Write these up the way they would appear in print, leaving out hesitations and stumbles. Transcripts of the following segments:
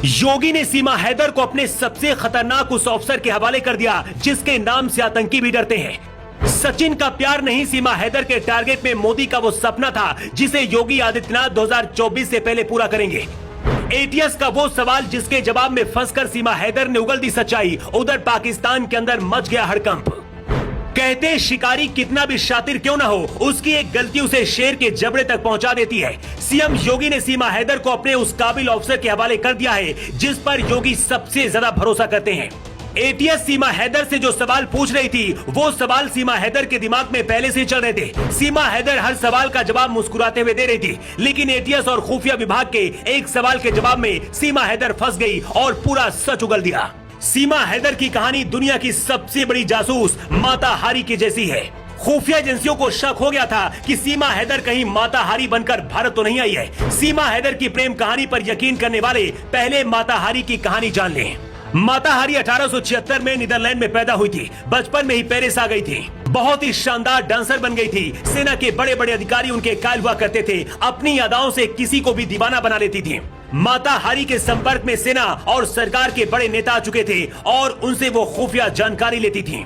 योगी ने सीमा हैदर को अपने सबसे खतरनाक उस अफसर के हवाले कर दिया जिसके नाम से आतंकी भी डरते हैं। सचिन का प्यार नहीं, सीमा हैदर के टारगेट में मोदी का वो सपना था जिसे योगी आदित्यनाथ 2024 से पहले पूरा करेंगे। एटीएस का वो सवाल जिसके जवाब में फंसकर सीमा हैदर ने उगल दी सच्चाई। उधर पाकिस्तान के अंदर मच गया हड़कंप। कहते शिकारी कितना भी शातिर क्यों ना हो, उसकी एक गलती उसे शेर के जबड़े तक पहुंचा देती है। सीएम योगी ने सीमा हैदर को अपने उस काबिल ऑफिसर के हवाले कर दिया है जिस पर योगी सबसे ज्यादा भरोसा करते हैं। एटीएस सीमा हैदर से जो सवाल पूछ रही थी वो सवाल सीमा हैदर के दिमाग में पहले से चल रहे थे। सीमा हैदर हर सवाल का जवाब मुस्कुराते हुए दे रही थी, लेकिन एटीएस और खुफिया विभाग के एक सवाल के जवाब में सीमा हैदर फंस गई और पूरा सच उगल दिया। सीमा हैदर की कहानी दुनिया की सबसे बड़ी जासूस माता हारी की जैसी है। खुफिया एजेंसियों को शक हो गया था कि सीमा हैदर कहीं माता हारी बनकर भारत तो नहीं आई है। सीमा हैदर की प्रेम कहानी पर यकीन करने वाले पहले माता हारी की कहानी जान लें। माता हारी 1876 में नीदरलैंड में पैदा हुई थी। बचपन में ही पेरिस आ गई थी। बहुत ही शानदार डांसर बन गई थी। सेना के बड़े बड़े अधिकारी उनके कायल हुआ करते थे। अपनी यादाओं से किसी को भी दीवाना बना लेती थी। माता हारी के संपर्क में सेना और सरकार के बड़े नेता आ चुके थे और उनसे वो खुफिया जानकारी लेती थी।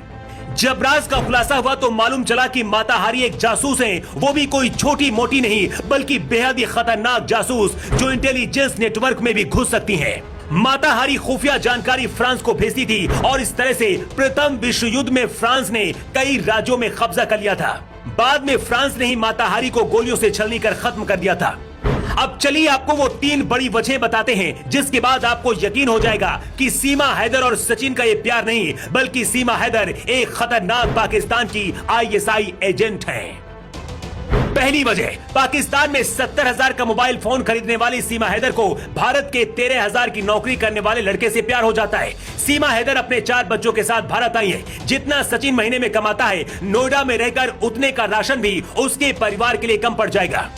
जब राज का खुलासा हुआ तो मालूम चला कि माता हारी एक जासूस हैं, वो भी कोई छोटी मोटी नहीं बल्कि बेहद ही खतरनाक जासूस जो इंटेलिजेंस नेटवर्क में भी घुस सकती हैं। माता हारी खुफिया जानकारी फ्रांस को भेजती थी और इस तरह से प्रथम विश्व युद्ध में फ्रांस ने कई राज्यों में कब्जा कर लिया था। बाद में फ्रांस ने ही माता हारी को गोलियों से छलनी कर खत्म कर दिया था। अब चलिए आपको वो 3 बड़ी वजह बताते हैं जिसके बाद आपको यकीन हो जाएगा कि सीमा हैदर और सचिन का ये प्यार नहीं बल्कि सीमा हैदर एक खतरनाक पाकिस्तान की आईएसआई एजेंट है। पहली वजह, पाकिस्तान में 70,000 का मोबाइल फोन खरीदने वाली सीमा हैदर को भारत के 13,000 की नौकरी करने वाले लड़के से प्यार हो जाता है। सीमा हैदर अपने 4 बच्चों के साथ भारत आई है। जितना सचिन महीने में कमाता है, नोएडा में रहकर उतने का राशन भी उसके परिवार के लिए कम पड़ जाएगा।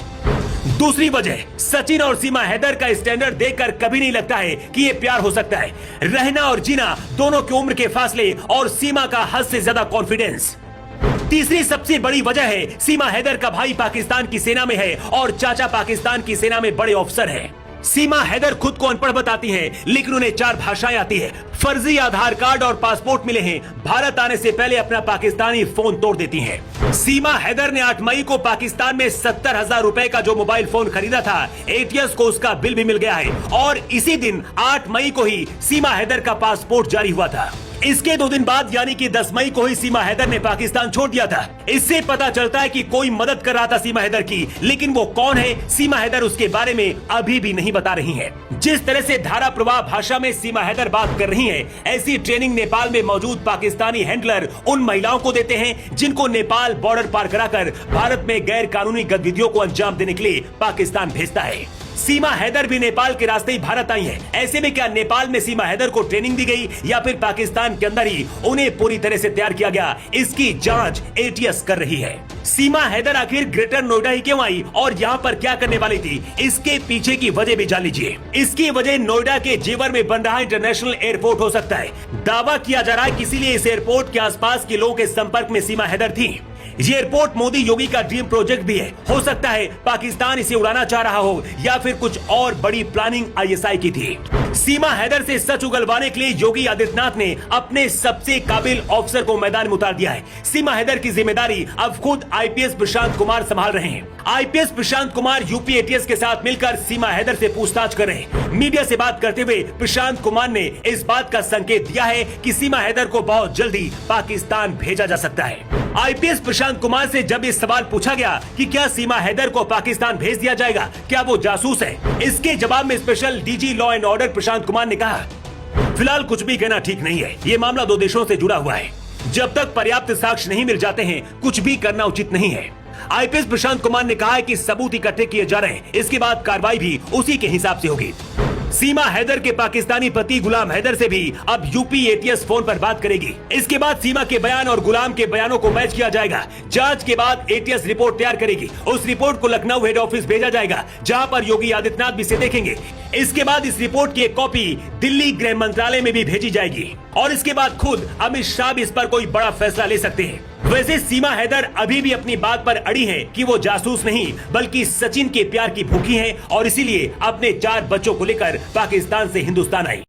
दूसरी वजह, सचिन और सीमा हैदर का स्टैंडर्ड देखकर कभी नहीं लगता है कि ये प्यार हो सकता है। रहना और जीना दोनों की उम्र के फासले और सीमा का हद से ज्यादा कॉन्फिडेंस। तीसरी सबसे बड़ी वजह है, सीमा हैदर का भाई पाकिस्तान की सेना में है और चाचा पाकिस्तान की सेना में बड़े अफसर हैं। सीमा हैदर खुद को अनपढ़ बताती हैं, लेकिन उन्हें 4 भाषाएं आती है। फर्जी आधार कार्ड और पासपोर्ट मिले हैं। भारत आने से पहले अपना पाकिस्तानी फोन तोड़ देती हैं। सीमा हैदर ने 8 मई को पाकिस्तान में 70,000 रुपए का जो मोबाइल फोन खरीदा था, एटीएस को उसका बिल भी मिल गया है और इसी दिन 8 मई को ही सीमा हैदर का पासपोर्ट जारी हुआ था। इसके 2 दिन बाद यानी कि 10 मई को ही सीमा हैदर ने पाकिस्तान छोड़ दिया था। इससे पता चलता है कि कोई मदद कर रहा था सीमा हैदर की, लेकिन वो कौन है सीमा हैदर उसके बारे में अभी भी नहीं बता रही है। जिस तरह से धारा प्रवाह भाषा में सीमा हैदर बात कर रही है, ऐसी ट्रेनिंग नेपाल में मौजूद पाकिस्तानी हैंडलर उन महिलाओं को देते हैं जिनको नेपाल बॉर्डर पार कराकर भारत में गैर कानूनी गतिविधियों को अंजाम देने के लिए पाकिस्तान भेजता है। सीमा हैदर भी नेपाल के रास्ते ही भारत आई है। ऐसे में क्या नेपाल में सीमा हैदर को ट्रेनिंग दी गई या फिर पाकिस्तान के अंदर ही उन्हें पूरी तरह से तैयार किया गया, इसकी जांच एटीएस कर रही है। सीमा हैदर आखिर ग्रेटर नोएडा ही क्यों आई और यहाँ पर क्या करने वाली थी, इसके पीछे की वजह भी जान लीजिए। इसकी वजह नोएडा के जेवर में बन रहा इंटरनेशनल एयरपोर्ट हो सकता है। दावा किया जा रहा है कि इसीलिए इस एयरपोर्ट के आसपास के लोगों के संपर्क में सीमा हैदर थी। ये एयरपोर्ट मोदी योगी का ड्रीम प्रोजेक्ट भी है। हो सकता है पाकिस्तान इसे उड़ाना चाह रहा हो या फिर कुछ और बड़ी प्लानिंग आईएसआई की थी। सीमा हैदर से सच उगलवाने के लिए योगी आदित्यनाथ ने अपने सबसे काबिल ऑफिसर को मैदान में उतार दिया है। सीमा हैदर की जिम्मेदारी अब खुद आईपीएस प्रशांत कुमार संभाल रहे हैं। IPS Prashant Kumar UP ATS के साथ मिलकर सीमा हैदर से पूछताछ कर रहे हैं। मीडिया से बात करते हुए प्रशांत कुमार ने इस बात का संकेत दिया है कि सीमा हैदर को बहुत जल्दी पाकिस्तान भेजा जा सकता है। आईपीएस प्रशांत कुमार से जब ये सवाल पूछा गया कि क्या सीमा हैदर को पाकिस्तान भेज दिया जाएगा, क्या वो जासूस है, इसके जवाब में special DG law and order Prashant Kumar ने कहा, फिलहाल कुछ भी कहना ठीक नहीं है। ये मामला 2 देशों से जुड़ा हुआ है। जब तक पर्याप्त साक्ष्य नहीं मिल जाते हैं, कुछ भी करना उचित नहीं है। आईपीएस प्रशांत कुमार ने कहा है कि सबूत इकट्ठे किए जा रहे हैं, इसके बाद कार्रवाई भी उसी के हिसाब से होगी। सीमा हैदर के पाकिस्तानी पति गुलाम हैदर से भी अब यूपी एटीएस फोन पर बात करेगी। इसके बाद सीमा के बयान और गुलाम के बयानों को मैच किया जाएगा। जांच के बाद एटीएस रिपोर्ट तैयार करेगी। उस रिपोर्ट को लखनऊ हेड ऑफिस भेजा जाएगा, जहां पर योगी आदित्यनाथ भी इसे देखेंगे। इसके बाद इस रिपोर्ट की एक कॉपी दिल्ली गृह मंत्रालय में भी भेजी जाएगी और इसके बाद खुद अमित शाह भी इस पर कोई बड़ा फैसला ले सकते हैं। वैसे सीमा हैदर अभी भी अपनी बात पर अड़ी है कि वो जासूस नहीं बल्कि सचिन के प्यार की भूखी है और इसीलिए अपने 4 बच्चों को लेकर पाकिस्तान से हिंदुस्तान आई।